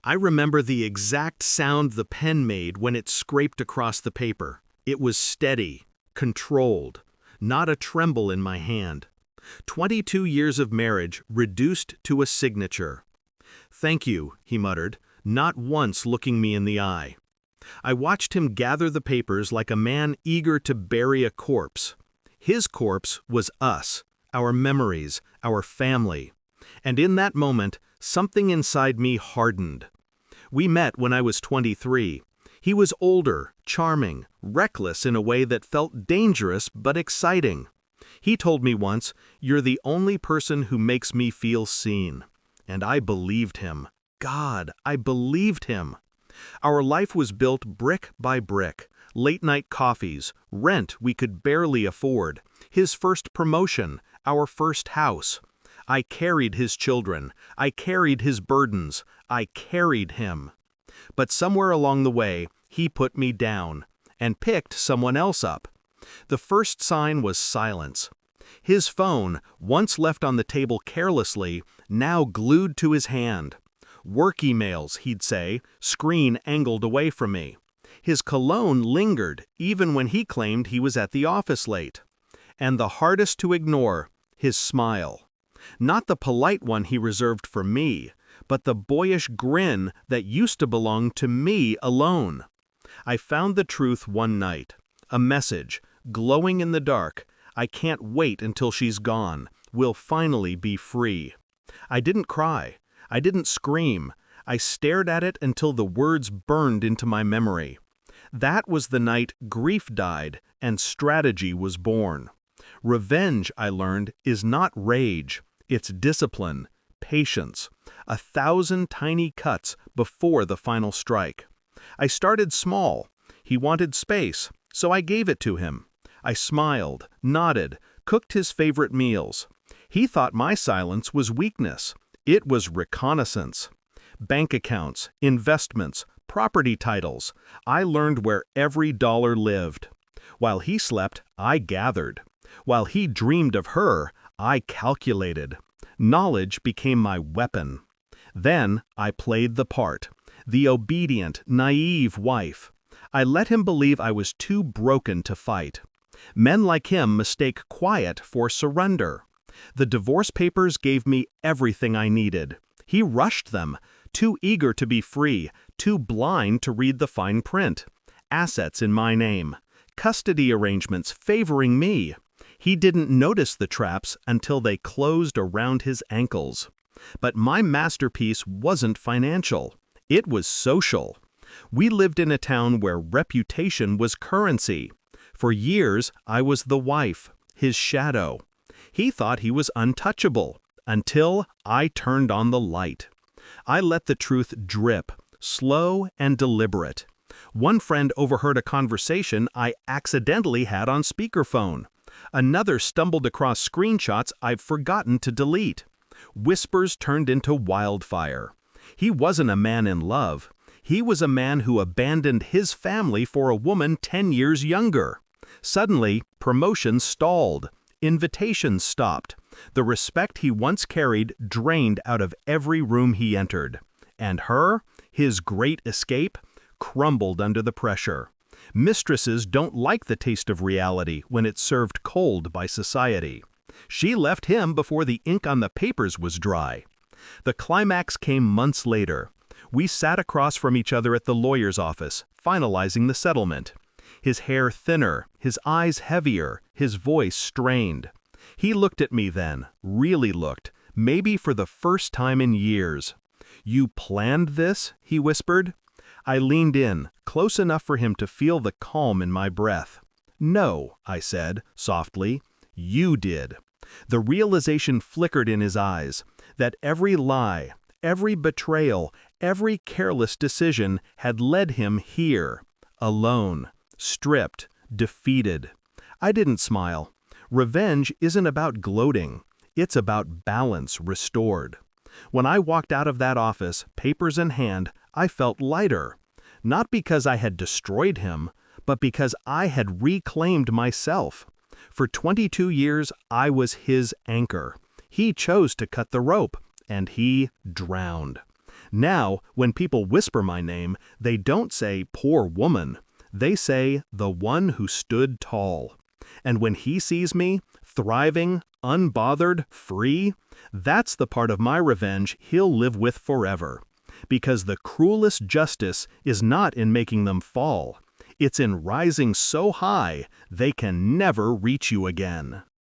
I remember the exact sound the pen made when it scraped across the paper. It was steady, controlled, not a tremble in my hand. 22 years of marriage reduced to a signature. "Thank you," he muttered, not once looking me in the eye. I watched him gather the papers like a man eager to bury a corpse. His corpse was us, our memories, our family. And in that moment, something inside me hardened. We met when I was 23. He was older, charming, reckless in a way that felt dangerous but exciting. He told me once, "You're the only person who makes me feel seen." And I believed him. God, I believed him. Our life was built brick by brick. Late-night coffees, rent we could barely afford, his first promotion, our first house. I carried his children. I carried his burdens. I carried him. But somewhere along the way, he put me down and picked someone else up. The first sign was silence. His phone, once left on the table carelessly, now glued to his hand. Work emails, he'd say, screen angled away from me. His cologne lingered even when he claimed he was at the office late. And the hardest to ignore, his smile. Not the polite one he reserved for me, but the boyish grin that used to belong to me alone. I found the truth one night. A message, glowing in the dark. "I can't wait until she's gone. We'll finally be free." I didn't cry. I didn't scream. I stared at it until the words burned into my memory. That was the night grief died and strategy was born. Revenge, I learned, is not rage. It's discipline, patience, 1,000 tiny cuts before the final strike. I started small. He wanted space, so I gave it to him. I smiled, nodded, cooked his favorite meals. He thought my silence was weakness. It was reconnaissance. Bank accounts, investments, property titles. I learned where every dollar lived. While he slept, I gathered. While he dreamed of her, I calculated. Knowledge became my weapon. Then I played the part, the obedient, naive wife. I let him believe I was too broken to fight. Men like him mistake quiet for surrender. The divorce papers gave me everything I needed. He rushed them, too eager to be free, too blind to read the fine print. Assets in my name. Custody arrangements favoring me. He didn't notice the traps until they closed around his ankles. But my masterpiece wasn't financial. It was social. We lived in a town where reputation was currency. For years, I was the wife, his shadow. He thought he was untouchable, until I turned on the light. I let the truth drip, slow and deliberate. One friend overheard a conversation I accidentally had on speakerphone. Another stumbled across screenshots I've forgotten to delete. Whispers turned into wildfire. He wasn't a man in love. He was a man who abandoned his family for a woman 10 years younger. Suddenly, promotions stalled. Invitations stopped. The respect he once carried drained out of every room he entered. And her, his great escape, crumbled under the pressure. Mistresses don't like the taste of reality when it's served cold by society. She left him before the ink on the papers was dry. The climax came months later. We sat across from each other at the lawyer's office, finalizing the settlement. His hair thinner, his eyes heavier, his voice strained. He looked at me then, really looked, maybe for the first time in years. "You planned this?" he whispered. I leaned in, close enough for him to feel the calm in my breath. "No," I said, softly, "you did." The realization flickered in his eyes, that every lie, every betrayal, every careless decision had led him here, alone, stripped, defeated. I didn't smile. Revenge isn't about gloating. It's about balance restored. When I walked out of that office, papers in hand, I felt lighter. Not because I had destroyed him, but because I had reclaimed myself. For 22 years, I was his anchor. He chose to cut the rope, and he drowned. Now, when people whisper my name, they don't say, "Poor woman." They say, "The one who stood tall." And when he sees me, thriving, unbothered, free, that's the part of my revenge he'll live with forever. Because the cruelest justice is not in making them fall. It's in rising so high they can never reach you again.